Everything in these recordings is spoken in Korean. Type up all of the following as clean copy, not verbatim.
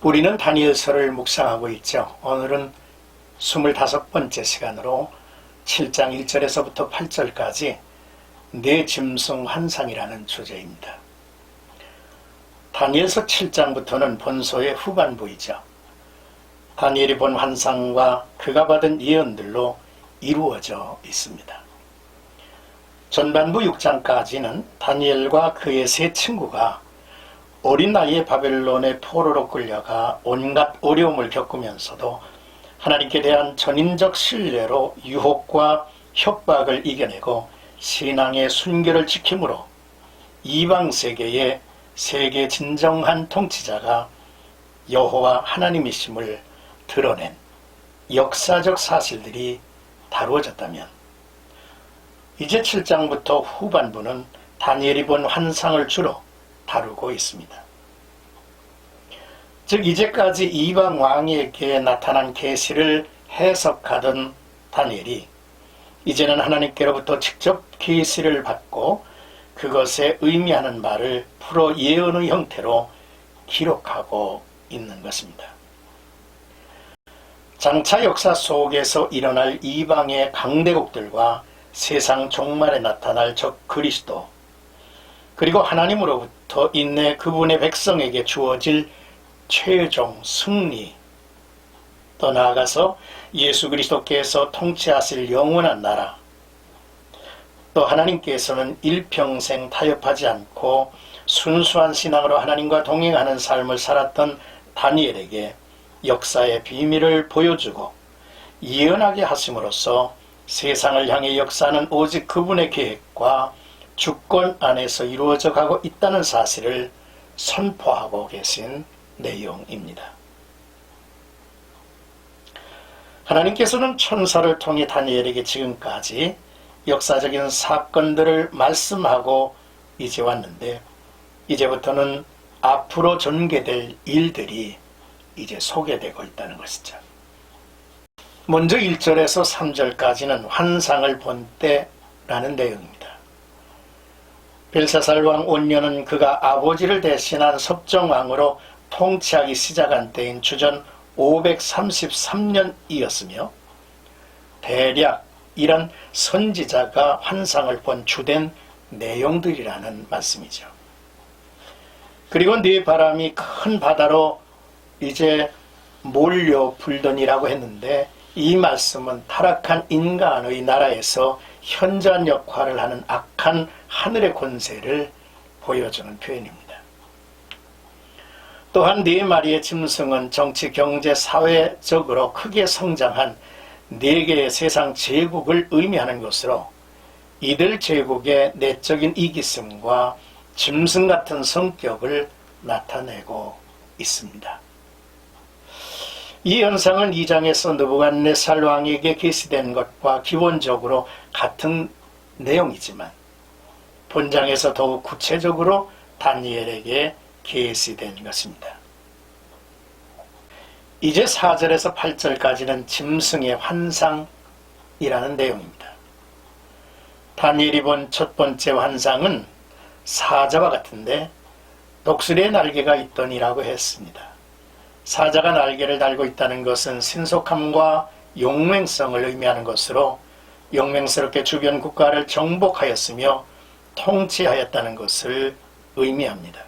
우리는 다니엘서를 묵상하고 있죠. 오늘은 25번째 시간으로 7장 1절에서부터 8절까지 내 짐승 환상이라는 주제입니다. 다니엘서 7장부터는 본서의 후반부이죠. 다니엘이 본 환상과 그가 받은 예언들로 이루어져 있습니다. 전반부 6장까지는 다니엘과 그의 세 친구가 어린 나이에 바벨론의 포로로 끌려가 온갖 어려움을 겪으면서도 하나님께 대한 전인적 신뢰로 유혹과 협박을 이겨내고 신앙의 순결을 지킴으로 이방 세계의 세계 진정한 통치자가 여호와 하나님이심을 드러낸 역사적 사실들이 다루어졌다면, 이제 7장부터 후반부는 다니엘이 본 환상을 주로 다루고 있습니다. 즉 이제까지 이방 왕에게 나타난 계시를 해석하던 다니엘이 이제는 하나님께로부터 직접 계시를 받고 그것에 의미하는 바를 풀어 예언의 형태로 기록하고 있는 것입니다. 장차 역사 속에서 일어날 이방의 강대국들과 세상 종말에 나타날 적 그리스도, 그리고 하나님으로부터 인내 그분의 백성에게 주어질 최종 승리, 또 나아가서 예수 그리스도께서 통치하실 영원한 나라, 또 하나님께서는 일평생 타협하지 않고 순수한 신앙으로 하나님과 동행하는 삶을 살았던 다니엘에게 역사의 비밀을 보여주고 예언하게 하심으로써 세상을 향해 역사는 오직 그분의 계획과 주권 안에서 이루어져 가고 있다는 사실을 선포하고 계신 내용입니다. 하나님께서는 천사를 통해 다니엘에게 지금까지 역사적인 사건들을 말씀하고 이제 왔는데, 이제부터는 앞으로 전개될 일들이 이제 소개되고 있다는 것이죠. 먼저 1절에서 3절까지는 환상을 본 때라는 내용입니다. 벨사살 왕 온년은 그가 아버지를 대신한 섭정왕으로 통치하기 시작한 때인 주전 533년이었으며 대략 이런 선지자가 환상을 본 주된 내용들이라는 말씀이죠. 그리고 네 바람이 큰 바다로 이제 몰려 불더니라고 했는데, 이 말씀은 타락한 인간의 나라에서 현저한 역할을 하는 악한 하늘의 권세를 보여주는 표현입니다. 또한 네 마리의 짐승은 정치, 경제, 사회적으로 크게 성장한 네 개의 세상 제국을 의미하는 것으로 이들 제국의 내적인 이기심과 짐승 같은 성격을 나타내고 있습니다. 이 현상은 2장에서 느부갓네살 왕에게 계시된 것과 기본적으로 같은 내용이지만 본장에서 더욱 구체적으로 다니엘에게 계시된 것입니다. 이제 4절에서 8절까지는 짐승의 환상이라는 내용입니다. 다니엘이 본 첫 번째 환상은 사자와 같은데 독수리의 날개가 있더니라고 했습니다. 사자가 날개를 달고 있다는 것은 신속함과 용맹성을 의미하는 것으로 용맹스럽게 주변 국가를 정복하였으며 통치하였다는 것을 의미합니다.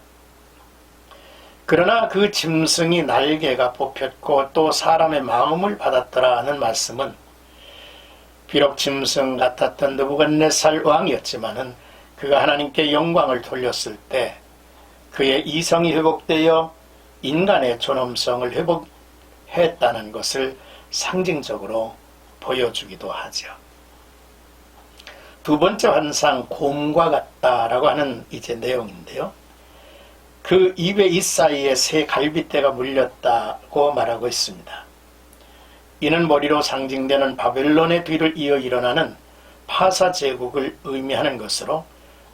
그러나 그 짐승이 날개가 뽑혔고 또 사람의 마음을 받았더라는 말씀은 비록 짐승 같았던 느부갓네살 왕이었지만은 그가 하나님께 영광을 돌렸을 때 그의 이성이 회복되어 인간의 존엄성을 회복했다는 것을 상징적으로 보여주기도 하죠. 두 번째 환상, 곰과 같다라고 하는 이제 내용인데요. 그 입의 잇사이에 새 갈빗대가 물렸다고 말하고 있습니다. 이는 머리로 상징되는 바벨론의 뒤를 이어 일어나는 파사 제국을 의미하는 것으로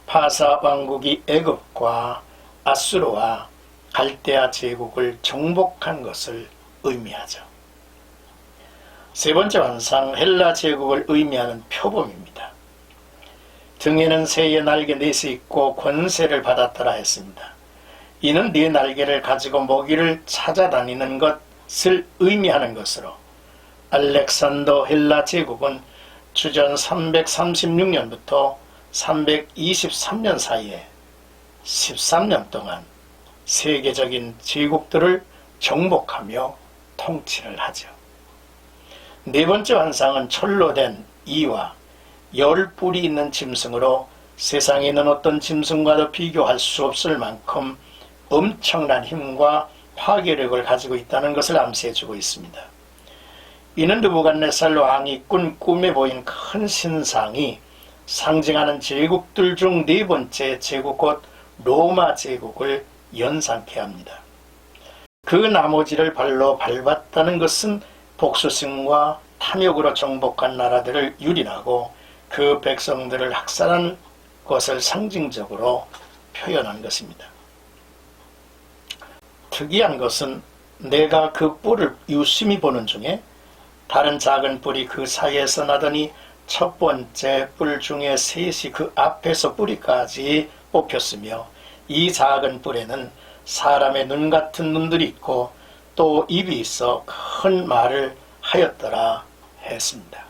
파사 왕국이 애굽과 아수르와 갈대아 제국을 정복한 것을 의미하죠. 세 번째 환상, 헬라 제국을 의미하는 표범입니다. 등에는 새의 날개 넷이 있고 권세를 받았더라 했습니다. 이는 네 날개를 가지고 먹이를 찾아다니는 것을 의미하는 것으로 알렉산더 헬라 제국은 주전 336년부터 323년 사이에 13년 동안 세계적인 제국들을 정복하며 통치를 하죠. 네 번째 환상은 철로 된 이와 10뿔이 있는 짐승으로 세상에 있는 어떤 짐승과도 비교할 수 없을 만큼 엄청난 힘과 파괴력을 가지고 있다는 것을 암시해주고 있습니다. 이는 느부갓네살 왕이 꾼 꿈에 보인 큰 신상이 상징하는 제국들 중 네 번째 제국 곧 로마 제국을 연상케 합니다. 그 나머지를 발로 밟았다는 것은 복수심과 탐욕으로 정복한 나라들을 유린하고 그 백성들을 학살한 것을 상징적으로 표현한 것입니다. 특이한 것은 내가 그 뿔을 유심히 보는 중에 다른 작은 뿔이 그 사이에서 나더니 첫 번째 뿔 중에 셋이 그 앞에서 뿌리까지 뽑혔으며 이 작은 뿔에는 사람의 눈 같은 눈들이 있고 또 입이 있어 큰 말을 하였더라 했습니다.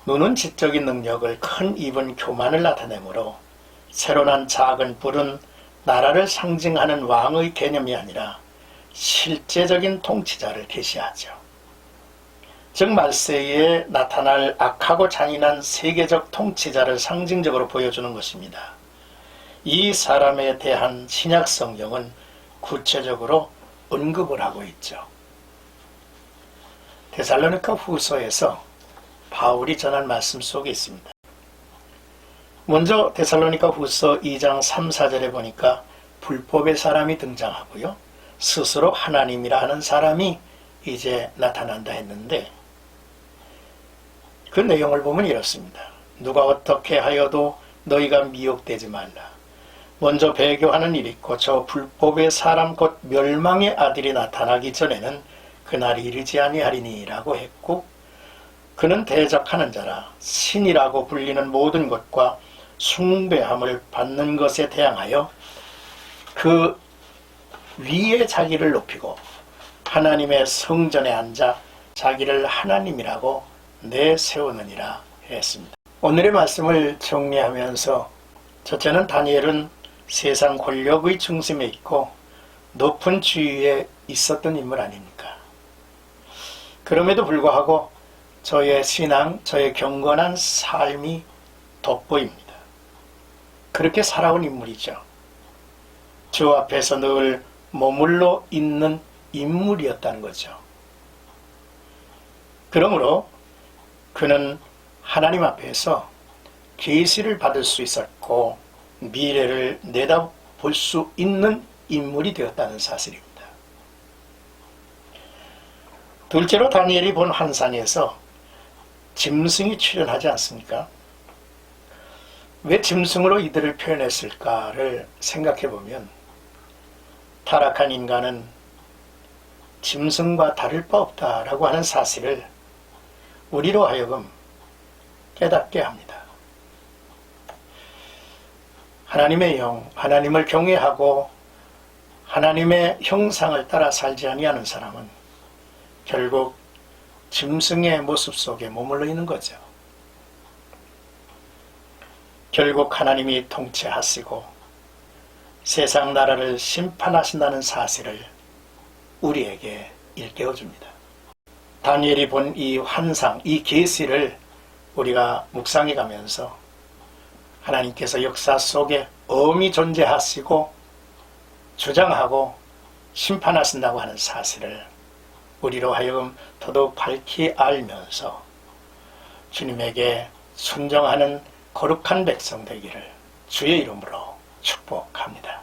눈은 지적인 능력을, 큰 입은 교만을 나타내므로 새로 난 작은 뿔은 나라를 상징하는 왕의 개념이 아니라 실제적인 통치자를 계시하죠. 즉 말세에 나타날 악하고 잔인한 세계적 통치자를 상징적으로 보여주는 것입니다. 이 사람에 대한 신약 성경은 구체적으로 언급을 하고 있죠. 데살로니가 후서에서 바울이 전한 말씀 속에 있습니다. 먼저 데살로니가 후서 2장 3, 4절에 보니까 불법의 사람이 등장하고요. 스스로 하나님이라 하는 사람이 이제 나타난다 했는데 그 내용을 보면 이렇습니다. 누가 어떻게 하여도 너희가 미혹되지 말라. 먼저 배교하는 일이 있고 저 불법의 사람 곧 멸망의 아들이 나타나기 전에는 그날이 이르지 아니하리니 라고 했고 그는 대적하는 자라 신이라고 불리는 모든 것과 숭배함을 받는 것에 대항하여 그 위에 자기를 높이고 하나님의 성전에 앉아 자기를 하나님이라고 내세우느니라 했습니다. 오늘의 말씀을 정리하면서 첫째는 다니엘은 세상 권력의 중심에 있고 높은 지위에 있었던 인물 아닙니까? 그럼에도 불구하고 저의 신앙, 저의 경건한 삶이 돋보입니다. 그렇게 살아온 인물이죠. 주 앞에서 늘 머물러 있는 인물이었다는 거죠. 그러므로 그는 하나님 앞에서 계시를 받을 수 있었고 미래를 내다볼 수 있는 인물이 되었다는 사실입니다. 둘째로 다니엘이 본 환상에서 짐승이 출현하지 않습니까? 왜 짐승으로 이들을 표현했을까를 생각해 보면 타락한 인간은 짐승과 다를 바 없다라고 하는 사실을 우리로 하여금 깨닫게 합니다. 하나님의 영, 하나님을 경외하고 하나님의 형상을 따라 살지 아니하는 사람은 결국 짐승의 모습 속에 머물러 있는 거죠. 결국 하나님이 통치하시고 세상 나라를 심판하신다는 사실을 우리에게 일깨워줍니다. 다니엘이 본 이 환상, 이 계시를 우리가 묵상해 가면서 하나님께서 역사 속에 엄히 존재하시고 주장하고 심판하신다고 하는 사실을 우리로 하여금 더더욱 밝히 알면서 주님에게 순종하는 거룩한 백성 되기를 주의 이름으로 축복합니다.